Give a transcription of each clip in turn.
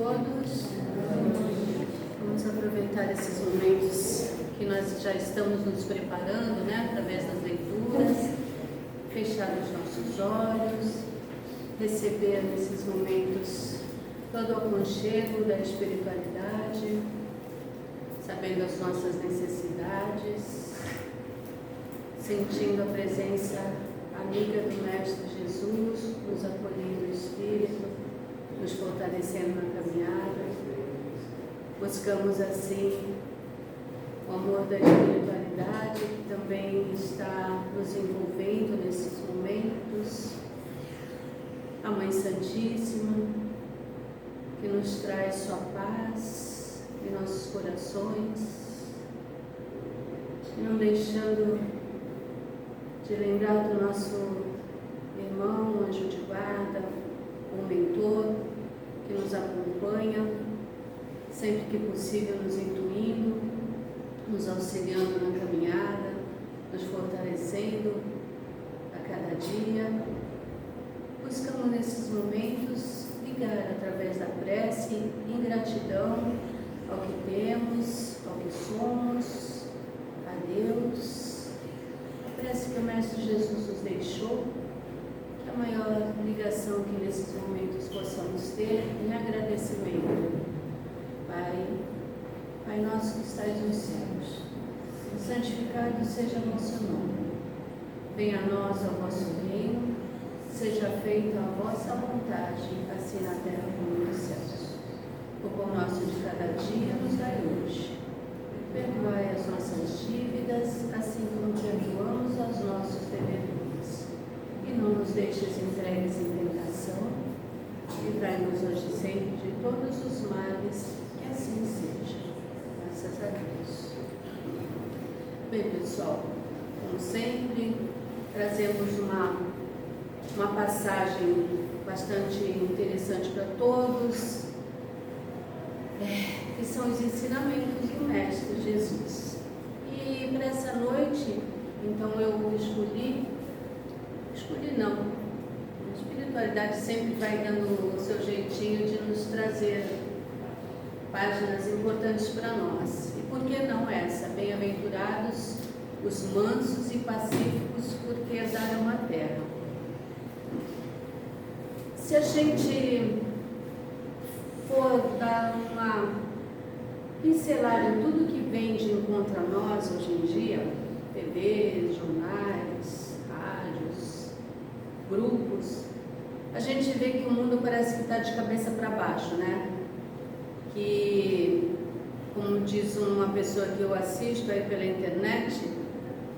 todos. Vamos aproveitar esses momentos que nós já estamos nos preparando, né, através das leituras, fechar os nossos olhos, receber nesses momentos todo o aconchego da espiritualidade, sabendo as nossas necessidades, sentindo a presença amiga do Mestre Jesus, nos acolhendo o Espírito, nos fortalecendo na caminhada. Buscamos assim o amor da espiritualidade que também está nos envolvendo nesses momentos, a Mãe Santíssima, que nos traz sua paz em nossos corações, e não deixando de lembrar do nosso irmão, anjo de guarda, um mentor que nos acompanha, sempre que possível nos intuindo, nos auxiliando na caminhada, nos fortalecendo a cada dia. Buscamos nesses momentos ligar através da prece em gratidão ao que temos, ao que somos, a Deus. A prece que o Mestre Jesus nos deixou, que a maior ligação que nesses momentos possamos ter em agradecimento. Pai nosso que estais nos céus, santificado seja o vosso nome. Venha a nós o vosso reino, seja feita a vossa vontade, assim na terra como nos céus. O pão nosso de cada dia nos dai hoje. Perdoai as nossas dívidas, assim como perdoamos aos nossos devedores. E não nos deixes entregues em tentação, livrai-nos hoje sempre de todos os males, que assim seja. Graças a Deus. Bem, pessoal, como sempre, trazemos uma passagem bastante interessante para todos, que são os ensinamentos do Mestre Jesus. E para essa noite, então eu escolhi não, a espiritualidade sempre vai dando o seu jeitinho de nos trazer páginas importantes para nós. E por que não essa? Bem-aventurados os mansos e pacíficos, porque herdarão a terra. Se a gente for dar uma pincelada em tudo que vem de encontro a nós hoje em dia, TVs, jornais, rádios, grupos, a gente vê que o mundo parece que está de cabeça para baixo, né? Que, como diz uma pessoa que eu assisto aí pela internet,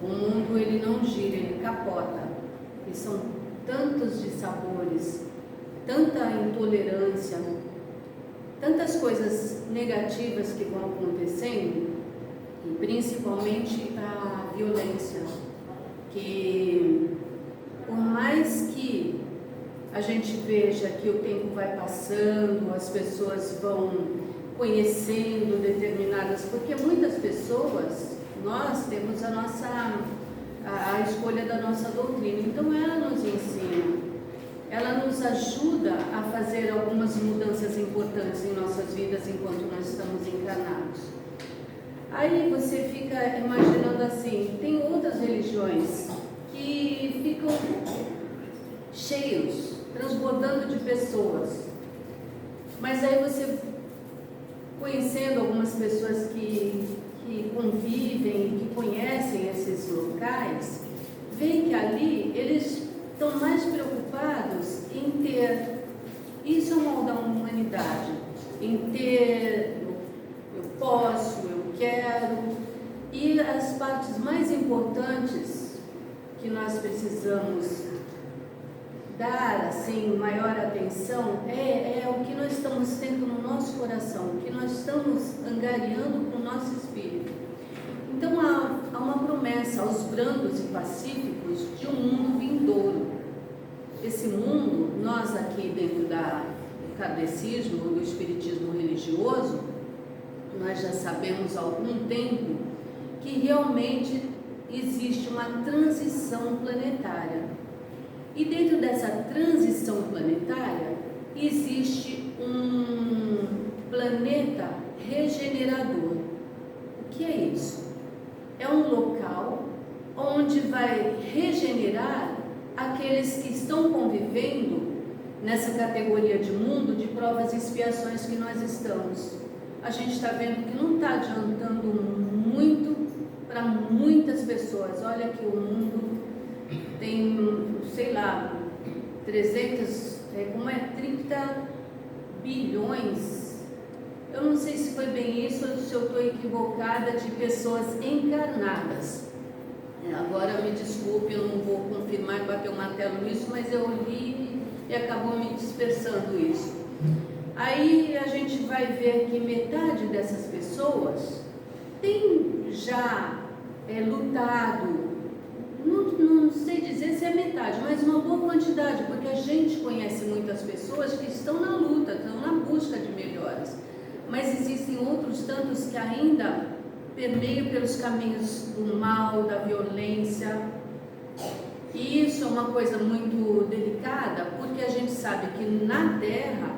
o mundo ele não gira, ele capota. E são tantos dissabores, tanta intolerância, tantas coisas negativas que vão acontecendo, e principalmente a violência, que por mais que a gente veja que o tempo vai passando, as pessoas vão conhecendo determinadas, porque muitas pessoas, nós temos a escolha da nossa doutrina, então ela nos ensina, ela nos ajuda a fazer algumas mudanças importantes em nossas vidas enquanto nós estamos encarnados. Aí você fica imaginando assim, tem outras religiões que ficam cheios, transbordando de pessoas, mas aí você, conhecendo algumas pessoas que convivem, que conhecem esses locais, veem que ali eles estão mais preocupados em ter, isso é o mal da humanidade, em ter, eu posso, eu quero, e as partes mais importantes que nós precisamos dar assim maior atenção é o que nós estamos tendo no nosso coração, o que nós estamos angariando com o nosso espírito. Então há uma promessa aos brandos e pacíficos de um mundo vindouro. Esse mundo, nós aqui dentro do kardecismo, do espiritismo religioso, nós já sabemos há algum tempo que realmente existe uma transição planetária. E dentro dessa transição planetária existe um planeta regenerador. O que é isso? É um local onde vai regenerar aqueles que estão convivendo nessa categoria de mundo de provas e expiações que nós estamos. A gente está vendo que não está adiantando muito para muitas pessoas. Olha que o mundo tem, sei lá, 30 bilhões, eu não sei se foi bem isso ou se eu estou equivocada, de pessoas encarnadas. Agora me desculpe, eu não vou confirmar e bater o martelo nisso, mas eu li e acabou me dispersando isso. Aí a gente vai ver que metade dessas pessoas tem já lutado, não sei dizer se é metade, mas uma boa quantidade, porque a gente conhece muitas pessoas que estão na luta, estão na busca de melhoras, mas existem outros tantos que ainda permeiam pelos caminhos do mal, da violência. E isso é uma coisa muito delicada, porque a gente sabe que na Terra,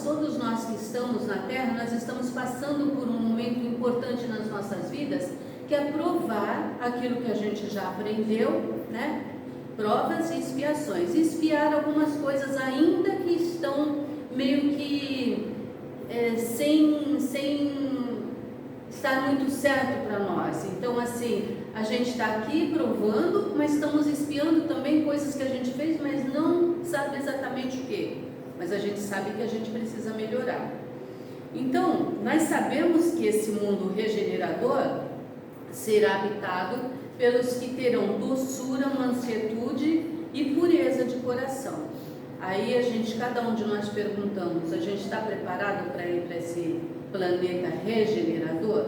todos nós que estamos na Terra, nós estamos passando por um momento importante nas nossas vidas, que é provar aquilo que a gente já aprendeu, né? Provas e expiações. Expiar algumas coisas ainda que estão meio que sem estar muito certo para nós. Então, assim, a gente está aqui provando, mas estamos expiando também coisas que a gente fez, mas não sabe exatamente o que. Mas a gente sabe que a gente precisa melhorar. Então, nós sabemos que esse mundo regenerador será habitado pelos que terão doçura, mansuetude e pureza de coração. Aí cada um de nós perguntamos, a gente está preparado para ir para esse planeta regenerador?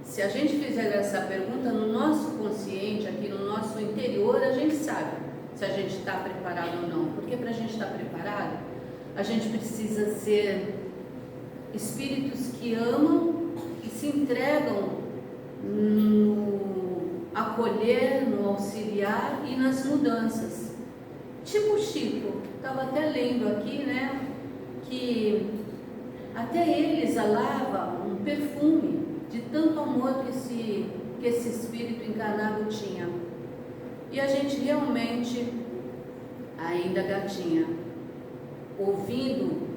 Se a gente fizer essa pergunta no nosso consciente, aqui no nosso interior, a gente sabe se a gente está preparado ou não. Porque para a gente estar preparado, a gente precisa ser espíritos que amam e se entregam no acolher, no auxiliar e nas mudanças. Tipo Chico, estava até lendo aqui, né, que até ele exalava um perfume de tanto amor que esse espírito encarnado tinha. E a gente realmente, ainda gatinha, ouvindo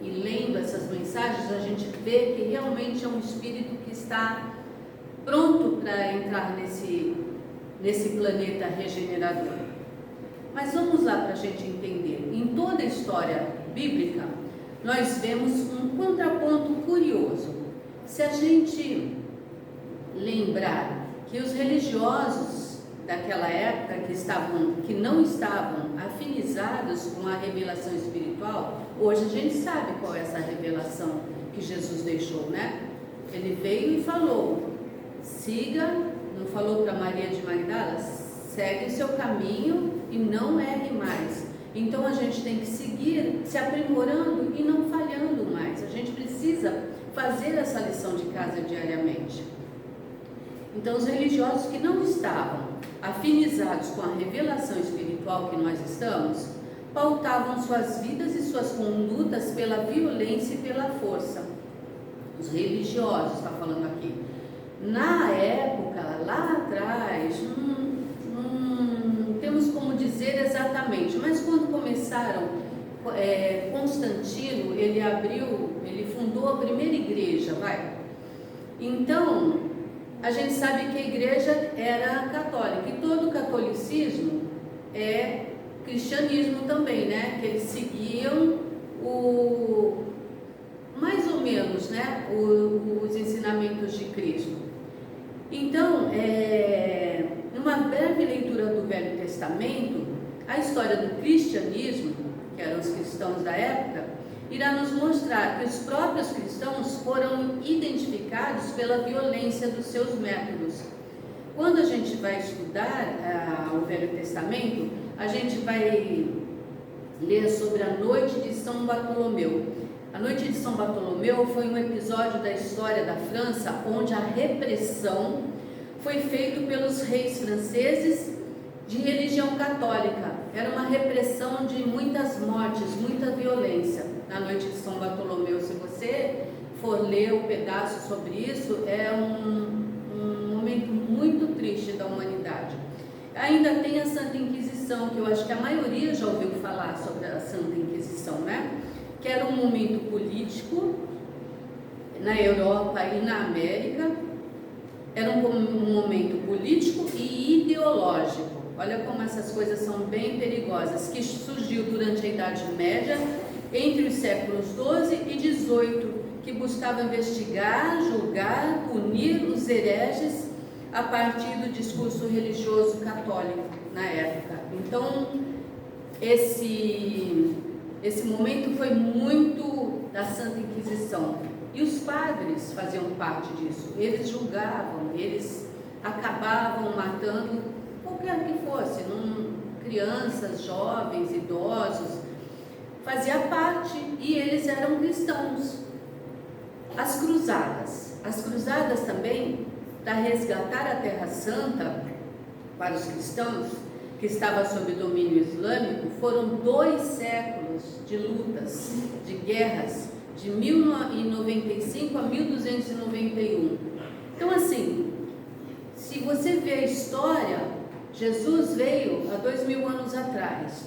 e lendo essas mensagens, a gente vê que realmente é um espírito que está pronto para entrar nesse planeta regenerador. Mas vamos lá para a gente entender. Em toda a história bíblica, nós vemos um contraponto curioso. Se a gente lembrar que os religiosos daquela época que não estavam afinizados com a revelação espiritual, hoje a gente sabe qual é essa revelação que Jesus deixou, né? Ele veio e falou, siga, não falou para Maria de Magdala, segue o seu caminho e não erre mais. Então a gente tem que seguir se aprimorando e não falhando mais. A gente precisa fazer essa lição de casa diariamente. Então os religiosos que não estavam afinizados com a revelação espiritual que nós estamos, pautavam suas vidas e suas condutas pela violência e pela força. Os religiosos, está falando aqui. Na época, lá atrás, não temos como dizer exatamente, mas quando começaram, Constantino, ele fundou a primeira igreja, Então, a gente sabe que a igreja era católica, e todo o catolicismo é cristianismo também, né? Que eles seguiam mais ou menos, né? Os ensinamentos de Cristo. Então, numa breve leitura do Velho Testamento, a história do cristianismo, que eram os cristãos da época, irá nos mostrar que os próprios cristãos foram identificados pela violência dos seus métodos. Quando a gente vai estudar o Velho Testamento, a gente vai ler sobre a Noite de São Bartolomeu. A Noite de São Bartolomeu foi um episódio da história da França onde a repressão foi feita pelos reis franceses de religião católica era uma repressão de muitas mortes, muita violência. Na noite de São Bartolomeu, se você for ler o pedaço sobre isso, é um momento muito triste da humanidade. Ainda tem a Santa Inquisição, que eu acho que a maioria já ouviu falar sobre a Santa Inquisição, né? Que era um momento político na Europa e na América. Era um momento político e ideológico. Olha como essas coisas são bem perigosas, que surgiu durante a Idade Média, entre os séculos XII e XVIII, que buscava investigar, julgar, punir os hereges a partir do discurso religioso católico na época. Então, esse momento foi muito da Santa Inquisição. E os padres faziam parte disso. Eles julgavam, eles acabavam matando qualquer que fosse, crianças, jovens, idosos. Fazia parte, e eles eram cristãos. As cruzadas também, para resgatar a Terra Santa para os cristãos, que estava sob domínio islâmico, foram 2 séculos de lutas, de guerras, de 1095 a 1291. Então, assim, se você vê a história, Jesus veio há 2000 anos atrás,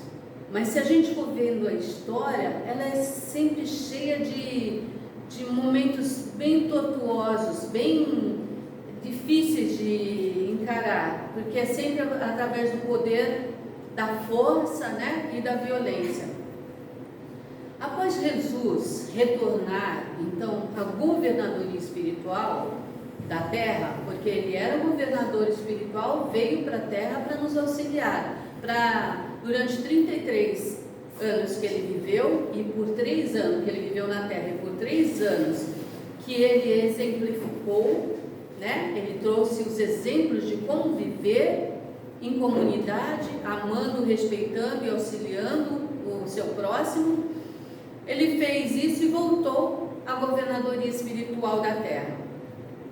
mas se a gente for vendo a história, ela é sempre cheia de momentos bem tortuosos, bem difíceis de encarar, porque é sempre através do poder, da força, né, e da violência. Após Jesus retornar, então, à governadoria espiritual da terra, porque ele era governador espiritual, veio para a terra para nos auxiliar, durante 33 anos que ele viveu, e por 3 anos que ele viveu na terra, e por 3 anos que ele exemplificou, né? Ele trouxe os exemplos de como viver em comunidade, amando, respeitando e auxiliando o seu próximo. Ele fez isso e voltou à governadoria espiritual da terra.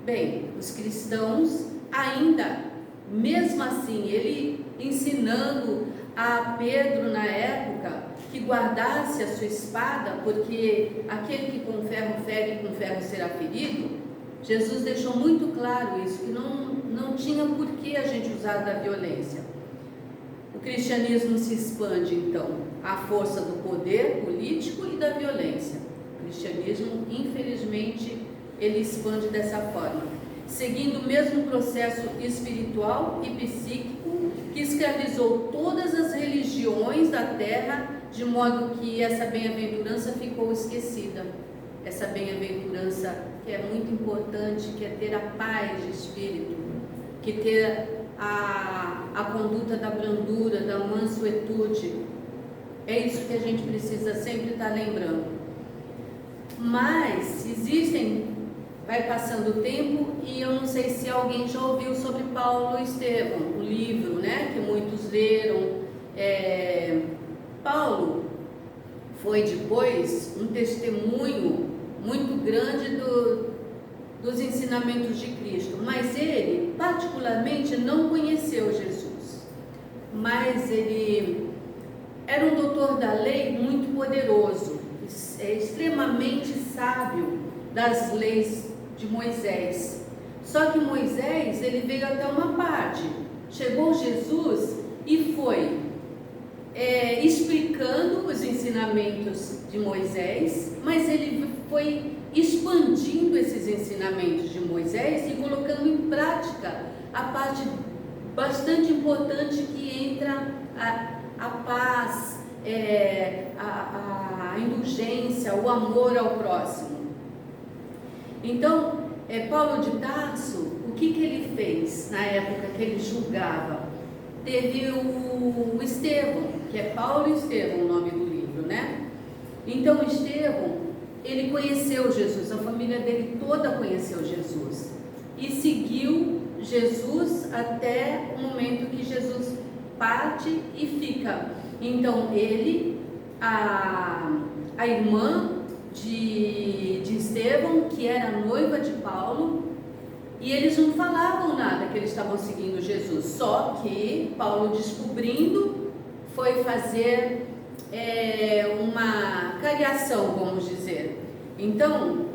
Bem, os cristãos ainda, mesmo assim, ele ensinando a Pedro na época que guardasse a sua espada, porque aquele que com ferro fere, com ferro será ferido. Jesus deixou muito claro isso, que não tinha por que a gente usar da violência. O cristianismo se expande, então, à força do poder político e da violência. O cristianismo, infelizmente, ele expande dessa forma, seguindo o mesmo processo espiritual e psíquico que escravizou todas as religiões da terra, de modo que essa bem-aventurança ficou esquecida. Essa bem-aventurança que é muito importante, que é ter a paz de espírito, que ter a conduta da brandura, da mansuetude. É isso que a gente precisa sempre estar lembrando. Mas vai passando o tempo, e eu não sei se alguém já ouviu sobre Paulo Estevão, o livro, né, que muitos leram. Paulo foi depois um testemunho muito grande dos ensinamentos de Cristo, mas ele particularmente não conheceu Jesus, mas ele era um doutor da lei muito poderoso, extremamente sábio das leis de Moisés. Só que Moisés, ele veio até uma parte, chegou Jesus e foi explicando os ensinamentos de Moisés, mas ele foi expandindo esses ensinamentos de Moisés e colocando em prática a parte bastante importante que entra a paz, a indulgência, o amor ao próximo. Então, Paulo de Tarso, o que ele fez na época que ele julgava? Teve o Estevão, que é Paulo e Estevão, o nome do livro, né? Então, Estevão, ele conheceu Jesus, a família dele toda conheceu Jesus e seguiu Jesus até o momento que Jesus parte e fica. Então, ele, a irmã de Estevão, que era noiva de Paulo, e eles não falavam nada que eles estavam seguindo Jesus, só que Paulo, descobrindo, foi fazer uma cariação, vamos dizer. Então,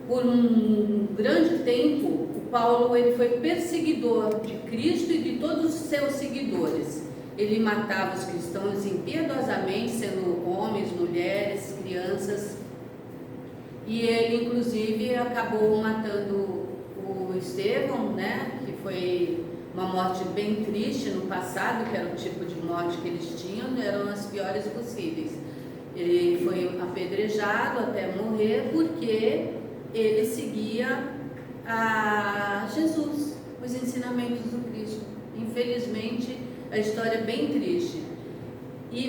por um grande tempo, o Paulo ele foi perseguidor de Cristo e de todos os seus seguidores. Ele matava os cristãos impiedosamente, sendo homens, mulheres, crianças. E ele, inclusive, acabou matando o Estevão, né? Que foi uma morte bem triste no passado, que era o tipo de morte que eles tinham, eram as piores possíveis. Ele foi apedrejado até morrer porque ele seguia a Jesus, os ensinamentos do Cristo. Infelizmente, a história é bem triste.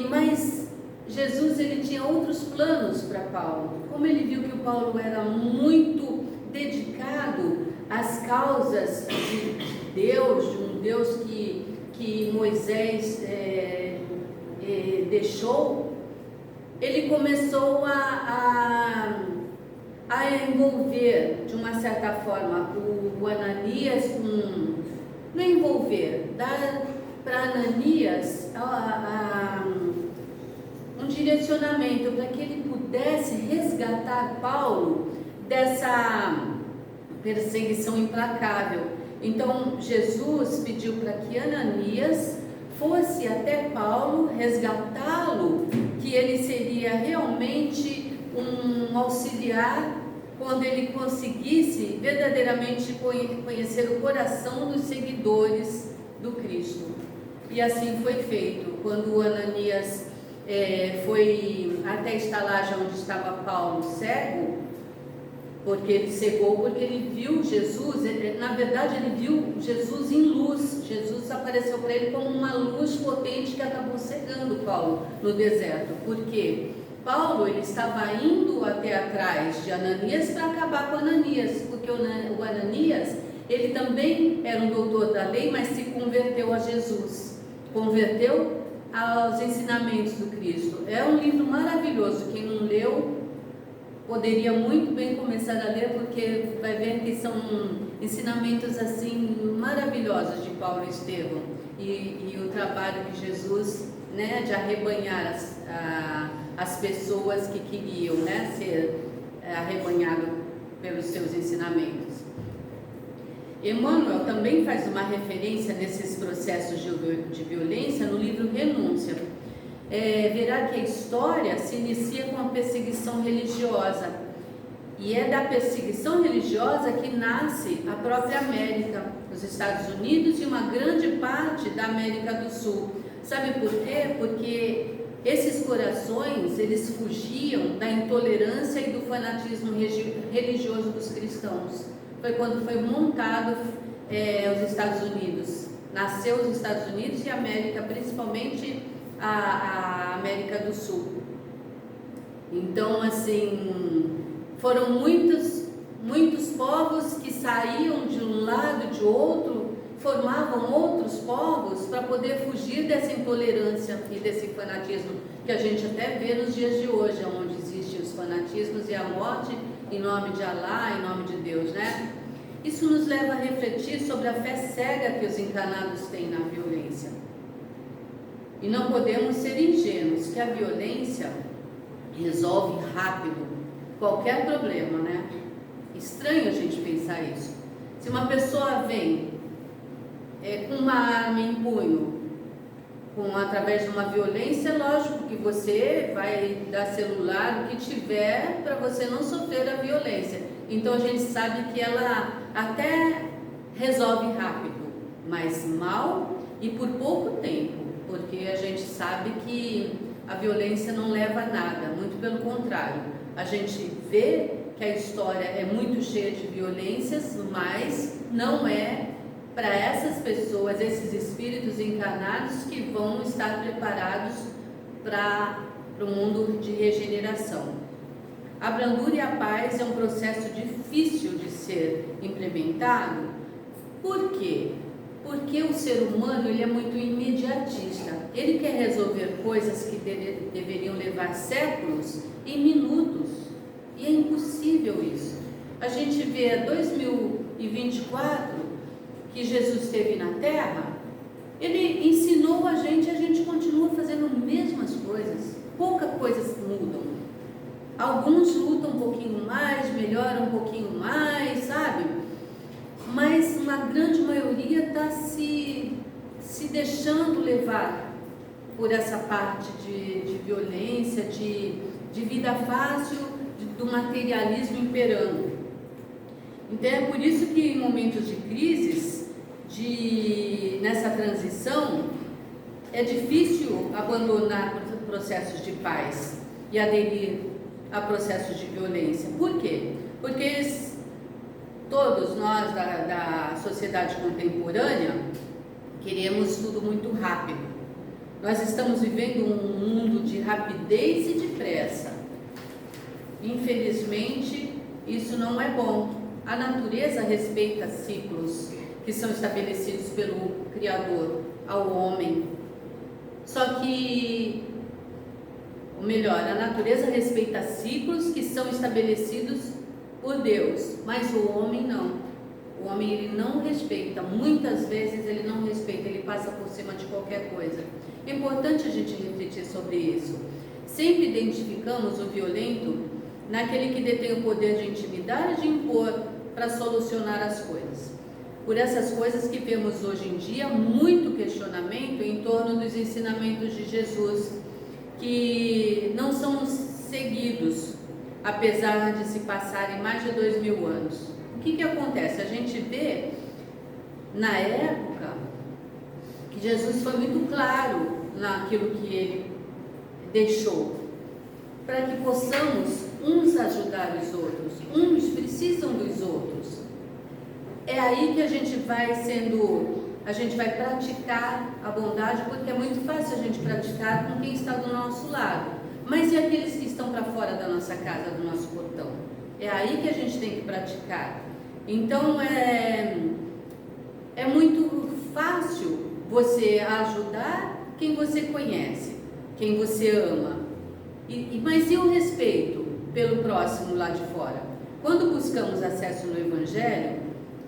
Mas Jesus ele tinha outros planos para Paulo. Como ele viu que o Paulo era muito dedicado às causas de Deus, de um Deus que Moisés deixou, ele começou a envolver, de uma certa forma, o Ananias, não envolver, dar para Ananias um direcionamento para que ele pudesse resgatar Paulo dessa perseguição implacável. Então Jesus pediu para que Ananias fosse até Paulo, resgatá-lo, que ele seria realmente um auxiliar quando ele conseguisse verdadeiramente conhecer o coração dos seguidores do Cristo. E assim foi feito. Quando Ananias foi até a estalagem onde estava Paulo cego, porque ele cegou, porque ele viu Jesus, na verdade ele viu Jesus em luz. Jesus apareceu para ele como uma luz potente que acabou cegando Paulo no deserto. Por quê? Paulo ele estava indo até atrás de Ananias para acabar com Ananias, porque o Ananias ele também era um doutor da lei, mas se converteu a Jesus, converteu aos ensinamentos do Cristo. É um livro maravilhoso, quem não leu poderia muito bem começar a ler, porque vai ver que são ensinamentos assim maravilhosos de Paulo e Estevão e o trabalho de Jesus, né, de arrebanhar as pessoas que queriam, né, ser arrebanhado pelos seus ensinamentos. Emmanuel também faz uma referência nesses processos de violência no livro Renúncia. Verá que a história se inicia com a perseguição religiosa, e é da perseguição religiosa que nasce a própria América, os Estados Unidos e uma grande parte da América do Sul. Sabe por quê? Porque esses corações, eles fugiam da intolerância e do fanatismo religioso dos cristãos. Foi quando foi montado os Estados Unidos. Nasceu os Estados Unidos e a América, principalmente a América do Sul. Então, assim, foram muitos povos que saíam de um lado, de outro, formavam outros povos para poder fugir dessa intolerância e desse fanatismo que a gente até vê nos dias de hoje, onde existem os fanatismos e a morte em nome de Alá, em nome de Deus, né? Isso nos leva a refletir sobre a fé cega que os encarnados têm na violência. E não podemos ser ingênuos que a violência resolve rápido qualquer problema, né? Estranho a gente pensar isso. Se uma pessoa vem com uma arma em punho, através de uma violência, lógico que você vai dar celular, o que tiver, para você não sofrer a violência. Então a gente sabe que ela até resolve rápido, mas mal e por pouco tempo, porque a gente sabe que a violência não leva a nada, muito pelo contrário. A gente vê que a história é muito cheia de violências, mas não é para essas pessoas, esses espíritos encarnados que vão estar preparados para o mundo de regeneração. A brandura e a paz é um processo difícil de ser implementado. Por quê? Porque o ser humano ele é muito imediatista. Ele quer resolver coisas que deveriam levar séculos em minutos. E é impossível isso. A gente vê 2024 que Jesus esteve na Terra Ele ensinou a gente continua fazendo as mesmas coisas, poucas coisas mudam. Alguns lutam um pouquinho mais, melhoram um pouquinho mais, sabe? Mas uma grande maioria está se deixando levar por essa parte de violência, de vida fácil, do materialismo imperando. Então é por isso que em momentos de crises, nessa transição, é difícil abandonar processos de paz e aderir a processos de violência. Por quê? Porque todos nós da sociedade contemporânea queremos tudo muito rápido. Nós estamos vivendo um mundo de rapidez e de pressa. Infelizmente, isso não é bom. A natureza respeita ciclos que são estabelecidos pelo Criador ao homem. Só que, ou melhor, a natureza respeita ciclos que são estabelecidos por Deus, mas o homem não. O homem ele não respeita, muitas vezes ele não respeita, ele passa por cima de qualquer coisa. É importante a gente refletir sobre isso. Sempre identificamos o violento naquele que detém o poder de intimidar e de impor para solucionar as coisas. Por essas coisas que vemos hoje em dia, muito questionamento em torno dos ensinamentos de Jesus, que não são seguidos, apesar de se passarem mais de 2000 anos. O que acontece? A gente vê, na época, que Jesus foi muito claro naquilo que ele deixou, para que possamos uns ajudar os outros, uns precisam dos outros. É aí que a gente vai praticar a bondade, porque é muito fácil a gente praticar com quem está do nosso lado. Mas e aqueles que estão para fora da nossa casa, do nosso portão? É aí que a gente tem que praticar. Então é muito fácil você ajudar quem você conhece, quem você ama. Mas e o respeito pelo próximo lá de fora? Quando buscamos acesso no Evangelho,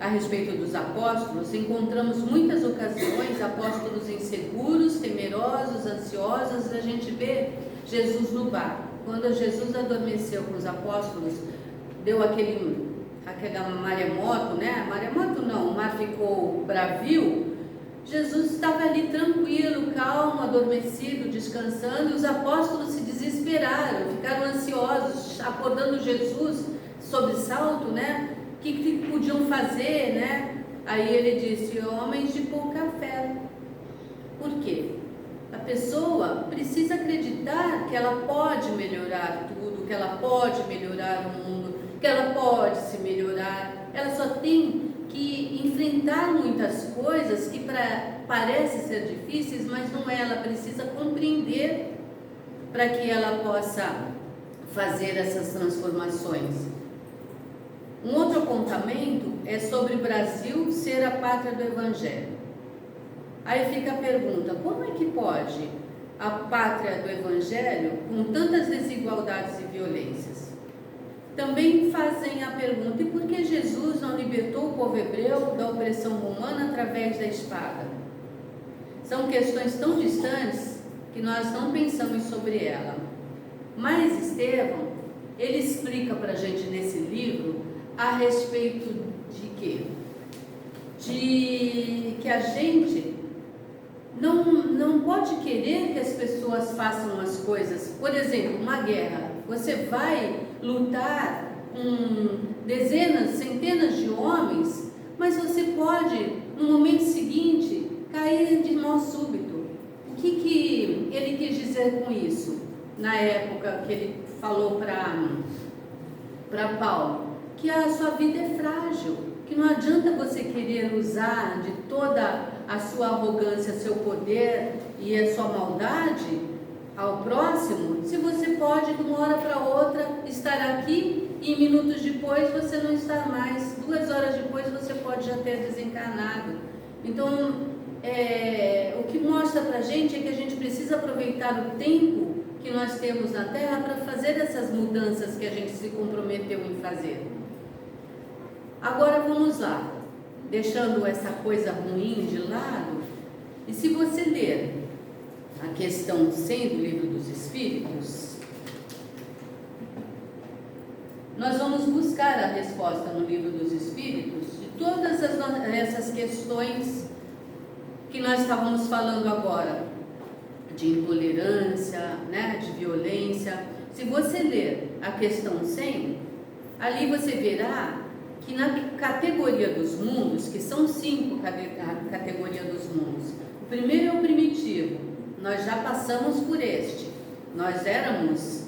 a respeito dos apóstolos, encontramos muitas ocasiões apóstolos inseguros, temerosos, ansiosos. A gente vê Jesus no bar. Quando Jesus adormeceu com os apóstolos, deu aquela maremoto, né? Maremoto não, o mar ficou bravio. Jesus estava ali tranquilo, calmo, adormecido, descansando, e os apóstolos se desesperaram, ficaram ansiosos, acordando Jesus sob salto, né? O que podiam fazer, né? Aí ele disse: homens de pouca fé. Por quê? A pessoa precisa acreditar que ela pode melhorar tudo, que ela pode melhorar o mundo, que ela pode se melhorar. Ela só tem que enfrentar muitas coisas que parecem ser difíceis, mas não é. Ela precisa compreender para que ela possa fazer essas transformações. Um outro apontamento é sobre o Brasil ser a pátria do Evangelho. Aí fica a pergunta: como é que pode a pátria do Evangelho com tantas desigualdades e violências? Também fazem a pergunta: e por que Jesus não libertou o povo hebreu da opressão romana através da espada? São questões tão distantes que nós não pensamos sobre ela. Mas Estevão, ele explica para a gente nesse livro a respeito de quê? De que a gente não pode querer que as pessoas façam as coisas. Por exemplo, uma guerra. Você vai lutar com dezenas, centenas de homens, mas você pode, no momento seguinte, cair de mal súbito. O que ele quis dizer com isso? Na época que ele falou para Paulo, que a sua vida é frágil, que não adianta você querer usar de toda a sua arrogância, seu poder e a sua maldade ao próximo, se você pode de uma hora para outra estar aqui e minutos depois você não estar mais, 2 horas depois você pode já ter desencarnado. Então o que mostra para a gente é que a gente precisa aproveitar o tempo que nós temos na Terra para fazer essas mudanças que a gente se comprometeu em fazer. Agora vamos lá, deixando essa coisa ruim de lado, E se você ler a questão 100 do Livro dos Espíritos, nós vamos buscar a resposta no Livro dos Espíritos de todas essas questões que nós estávamos falando agora, de intolerância, né, de violência. Se você ler a questão 100, ali você verá que na categoria dos mundos, que são 5 categorias dos mundos, o primeiro é o primitivo, nós já passamos por este, nós éramos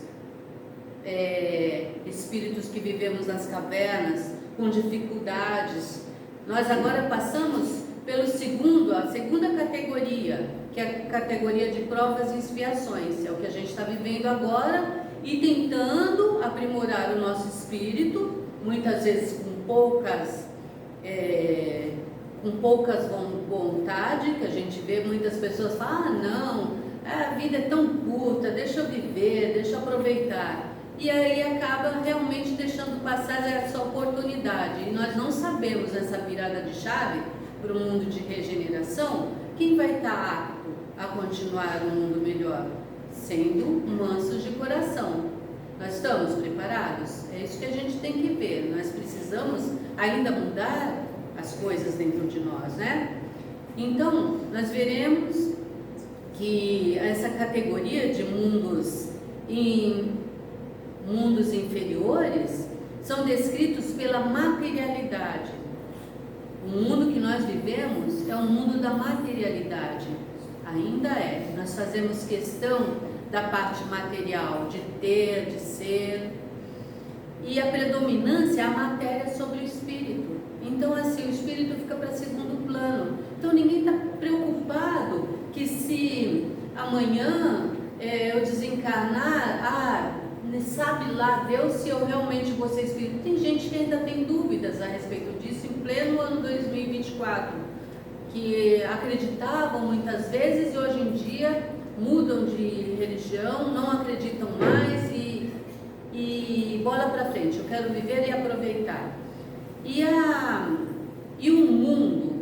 espíritos que vivemos nas cavernas, com dificuldades. Nós agora passamos pelo a segunda categoria, que é a categoria de provas e expiações, é o que a gente está vivendo agora, e tentando aprimorar o nosso espírito, muitas vezes com poucas vontade, que a gente vê muitas pessoas falam, não, a vida é tão curta, deixa eu viver, deixa eu aproveitar. E aí acaba realmente deixando passar essa oportunidade. E nós não sabemos nessa virada de chave para o mundo de regeneração, quem vai estar apto a continuar um mundo melhor? Sendo mansos de coração. Nós estamos preparados? É isso que a gente tem que ver. Nós precisamos ainda mudar as coisas dentro de nós, né? Então, nós veremos que essa categoria de mundos inferiores são descritos pela materialidade. O mundo que nós vivemos é um mundo da materialidade. Ainda é. Nós fazemos questão da parte material, de ter, de ser. E a predominância é a matéria sobre o espírito. Então, assim, o espírito fica para segundo plano. Então, ninguém está preocupado que se amanhã eu desencarnar, sabe lá Deus se eu realmente vou ser espírito. Tem gente que ainda tem dúvidas a respeito disso em pleno ano 2024, que acreditavam muitas vezes e hoje em dia mudam de religião, não acreditam mais e bola para frente, eu quero viver e aproveitar. E o mundo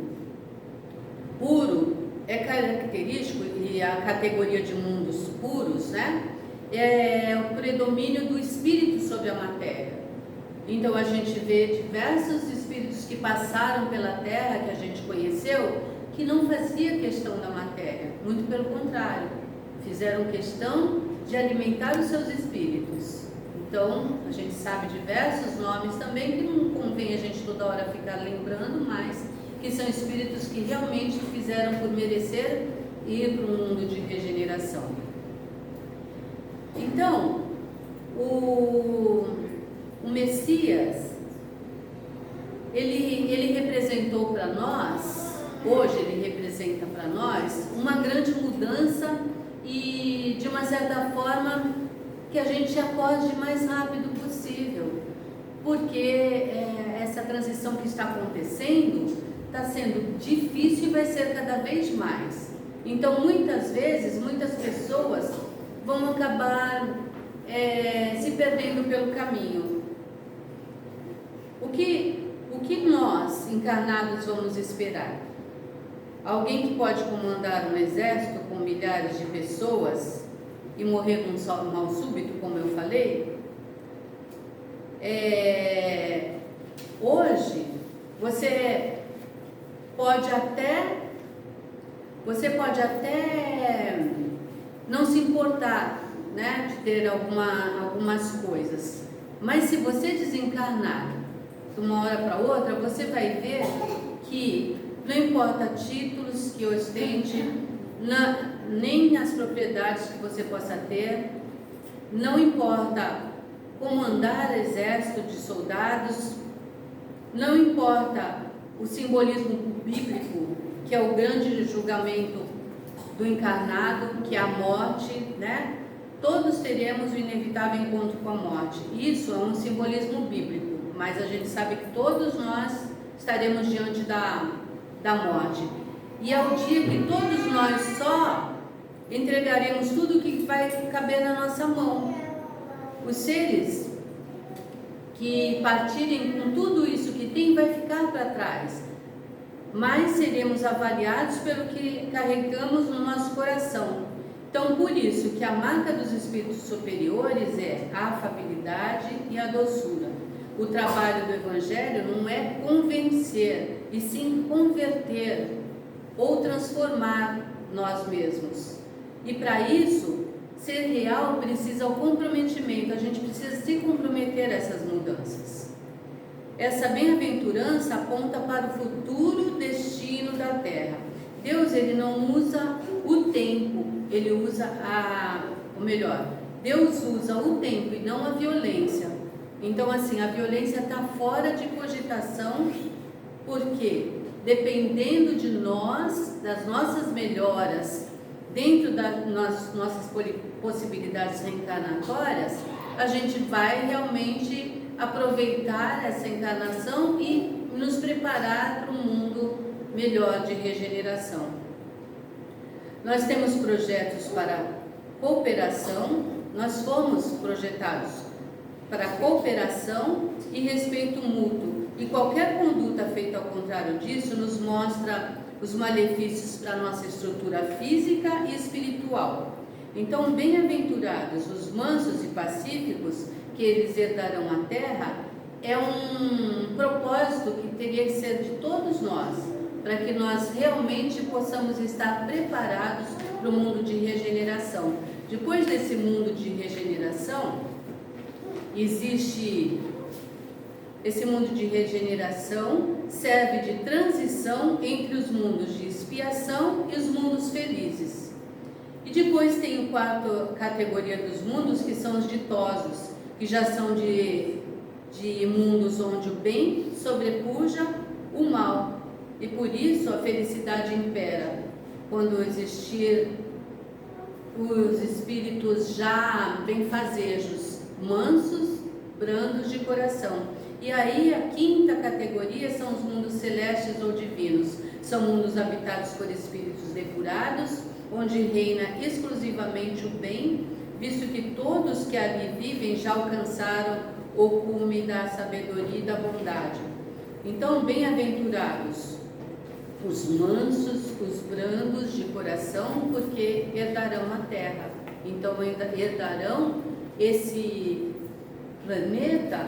puro é característico, e a categoria de mundos puros, né, é o predomínio do espírito sobre a matéria. Então a gente vê diversos espíritos que passaram pela Terra, que a gente conheceu, que não fazia questão da matéria, muito pelo contrário, fizeram questão de alimentar os seus espíritos. Então a gente sabe diversos nomes também, que não convém a gente toda hora ficar lembrando, mas que são espíritos que realmente fizeram por merecer ir para um mundo de regeneração. Então, o Messias, ele representou para nós, hoje ele representa para nós, uma grande mudança e, de uma certa forma, que a gente acorde o mais rápido possível, porque essa transição que está acontecendo está sendo difícil e vai ser cada vez mais. Então, muitas vezes, muitas pessoas vão acabar se perdendo pelo caminho. O que nós, encarnados, vamos esperar? Alguém que pode comandar um exército com milhares de pessoas e morrer com um mal súbito, como eu falei? Hoje, você pode até não se importar, né, de ter algumas coisas, mas se você desencarnar de uma hora para outra, você vai ver que não importa títulos que ostente, nem as propriedades que você possa ter, não importa comandar exército de soldados, não importa o simbolismo bíblico, que é o grande julgamento do encarnado, que é a morte, né? Todos teremos o inevitável encontro com a morte. Isso é um simbolismo bíblico, mas a gente sabe que todos nós estaremos diante da morte. E é o dia que todos nós só entregaremos tudo o que vai caber na nossa mão. Os seres que partirem com tudo isso que tem vai ficar para trás. mais seremos avaliados pelo que carregamos no nosso coração. Então, por isso que a marca dos espíritos superiores é a afabilidade e a doçura. O trabalho do Evangelho não é convencer, e sim converter ou transformar nós mesmos. E para isso, ser real precisa o comprometimento, a gente precisa se comprometer a essas mudanças. Essa bem-aventurança aponta para o futuro destino da Terra. Deus, ele não usa o tempo, ele usa Deus usa o tempo e não a violência. Então, assim, a violência está fora de cogitação, porque dependendo de nós, das nossas melhoras, dentro das nossas possibilidades reencarnatórias, a gente vai realmente aproveitar essa encarnação e nos preparar para um mundo melhor de regeneração. Nós temos projetos para cooperação, nós fomos projetados para cooperação e respeito mútuo, e qualquer conduta feita ao contrário disso nos mostra os malefícios para a nossa estrutura física e espiritual. Então, bem-aventurados os mansos e pacíficos, que eles herdarão a terra, é um propósito que teria que ser de todos nós, para que nós realmente possamos estar preparados para o mundo de regeneração. Depois desse mundo de regeneração, esse mundo de regeneração serve de transição entre os mundos de expiação e os mundos felizes. E depois tem a quarta categoria dos mundos, que são os ditosos, que já são de mundos onde o bem sobrepuja o mal. E por isso a felicidade impera, quando existir os espíritos já benfazejos, mansos, brandos de coração. E aí a quinta categoria são os mundos celestes ou divinos. São mundos habitados por espíritos depurados, onde reina exclusivamente o bem, visto que todos que ali vivem já alcançaram o cume da sabedoria e da bondade. Então, bem-aventurados os mansos, os brandos de coração, porque herdarão a terra. Então, herdarão esse planeta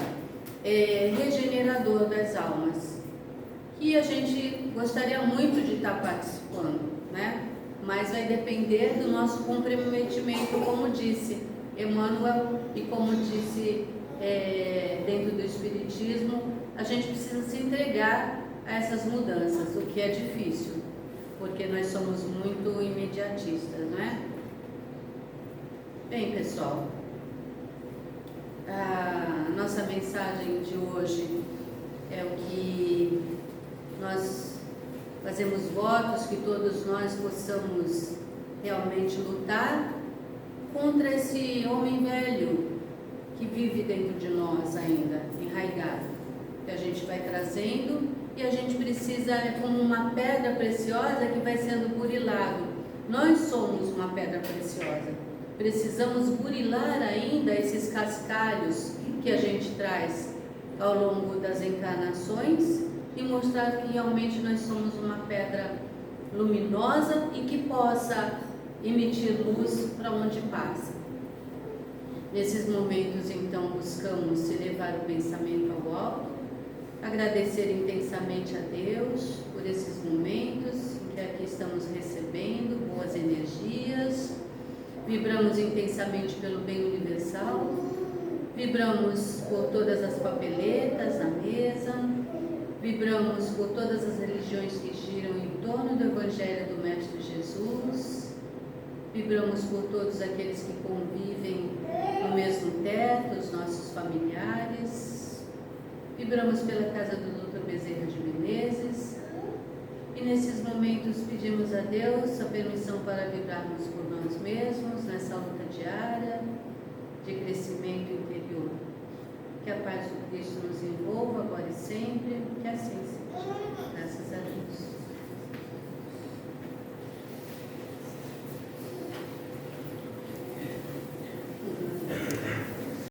regenerador das almas, que a gente gostaria muito de estar participando, né? Mas vai depender do nosso comprometimento, como disse Emmanuel, e como disse dentro do Espiritismo, a gente precisa se entregar a essas mudanças, o que é difícil, porque nós somos muito imediatistas, não é? Bem, pessoal, a nossa mensagem de hoje é o que nós fazemos votos, que todos nós possamos realmente lutar contra esse homem velho que vive dentro de nós ainda, enraizado, que a gente vai trazendo, e a gente precisa, é como uma pedra preciosa que vai sendo burilado. Nós somos uma pedra preciosa. Precisamos burilar ainda esses cascalhos que a gente traz ao longo das encarnações e mostrar que realmente nós somos uma pedra luminosa e que possa emitir luz para onde passa. Nesses momentos, então, buscamos elevar o pensamento ao alto, agradecer intensamente a Deus por esses momentos em que aqui estamos recebendo boas energias, vibramos intensamente pelo bem universal, vibramos por todas as papeletas na mesa, vibramos por todas as religiões que giram em torno do Evangelho do Mestre Jesus, vibramos por todos aqueles que convivem no mesmo teto, os nossos familiares, vibramos pela casa do Dr. Bezerra de Menezes, e nesses momentos pedimos a Deus a permissão para vibrarmos por nós mesmos nessa luta diária de crescimento interior. Que a paz do Cristo nos envolva agora e sempre, que assim seja.